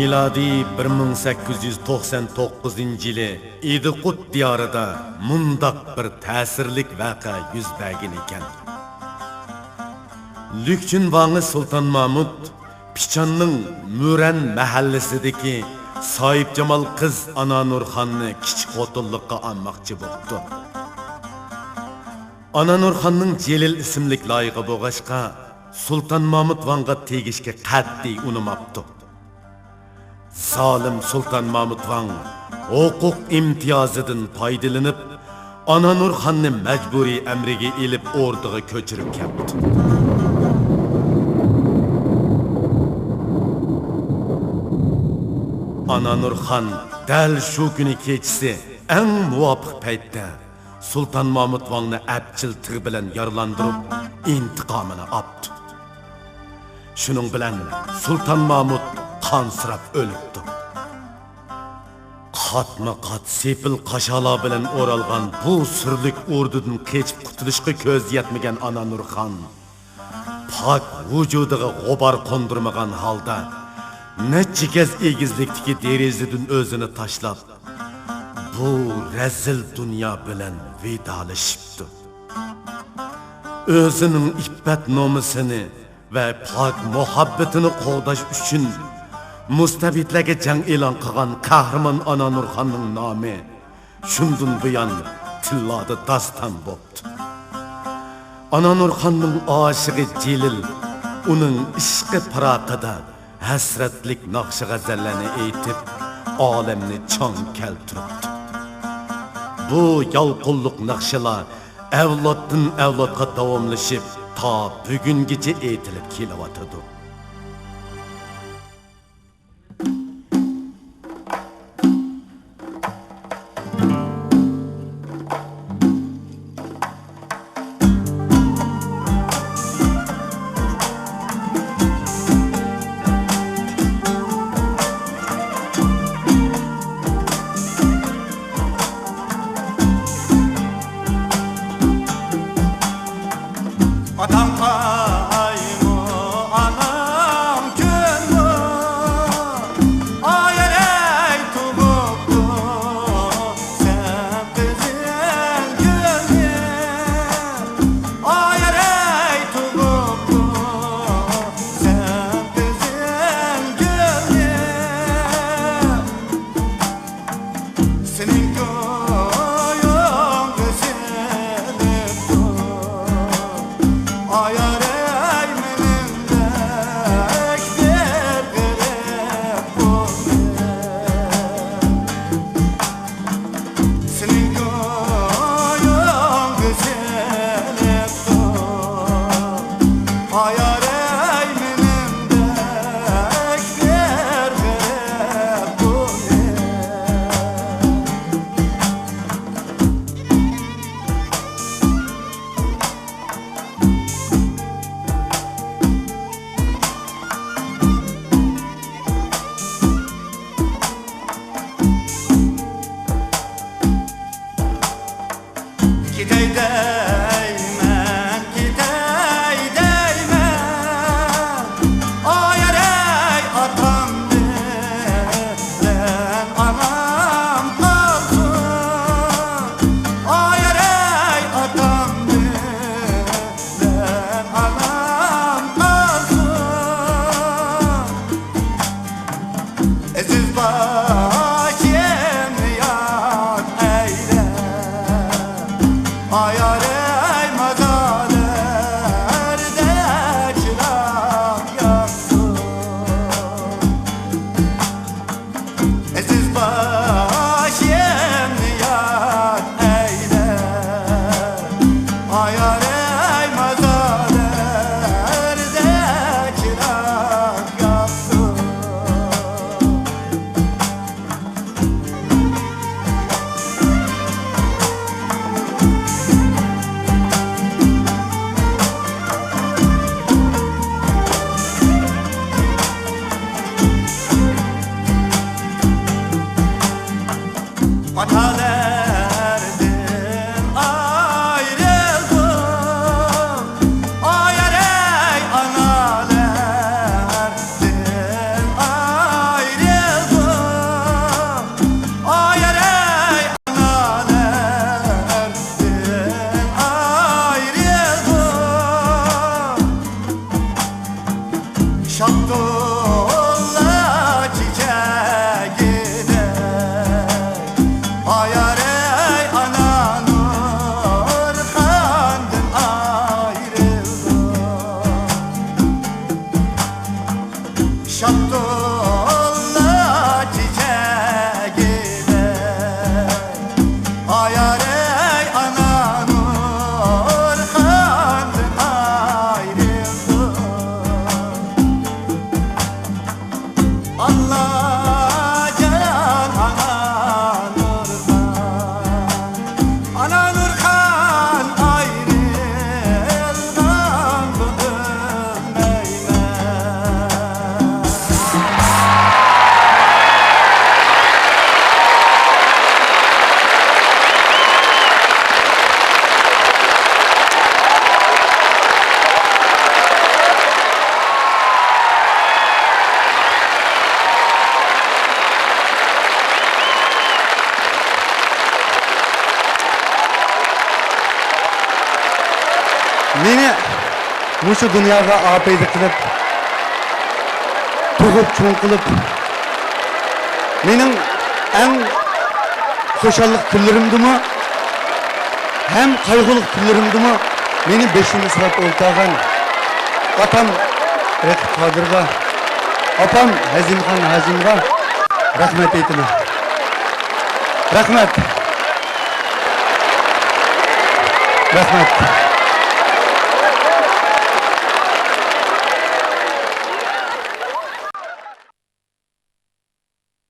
Miladi 1899-yili İdiqut diyorida mundaq bir ta'sirlik vaqa yuz bergan ekan. Lükchunvangi Sultan Mahmud Pichanning Muran mahallasidagi Soyib Jamol qiz Ana Nurxonni kichik xotinlikqa olmoqchi bo'ldi. Ana Nurxonning Jelil ismli loyiqi bo'lg'achqa Sultan Mahmud Vanға tegishga qat'iy unamabdi. Zalim Sultan Mahmud Van huquq imtiyozidan foydalanib, Ana Nurxonni majburiy amriga elib o'rniga ko'chirib keldi. Ana Nurxon dal shu kuni kechasi eng muvofiq paytda Sultan Mahmud Vanni abchil tig' bilan yaralandirib, intiqomini oldi. Shuning bilan Sultan Mahmud qansirab o'libdi. Qatma-qat sepil qashalar bilan o'ralgan bu sirlik o'rdidan kechib qutulishga ko'z yetmagan Ana Nurxon pok vujudiga g'ubor qo'ndirmagan holda necha kez egizlikdagi derazadan o'zini tashlab bu razil dunyo bilan vidolashibdi. O'zining iffat nomusini va pok muhabbatini qo'g'dash uchun mustabidlarga jang e'lon qilgan qahramon Ana Nurxonning nomi shundan buyon tilloda daston bo'ldi. Ana Nurxonning oshig'i Jelil uning ishqi firaqida hasratlik naqshi g'azallarni aytib olamni chong keltiribdi. Bu yolqinlik naqshilar avloddan avlodga davomlashib ta bugungacha aytilib kelyotdi. Muşu dünyaya apaydı kılıp, tuğup çoğun kılıp, menin en hoşallık günlerimdi mi, hem kaygılık günlerimdi mi, menin 5. sırat oltağın, atam Rekip Kadır'a, apam Hazimxan Hazim'a rahmet eytini. Rahmet. Rahmet.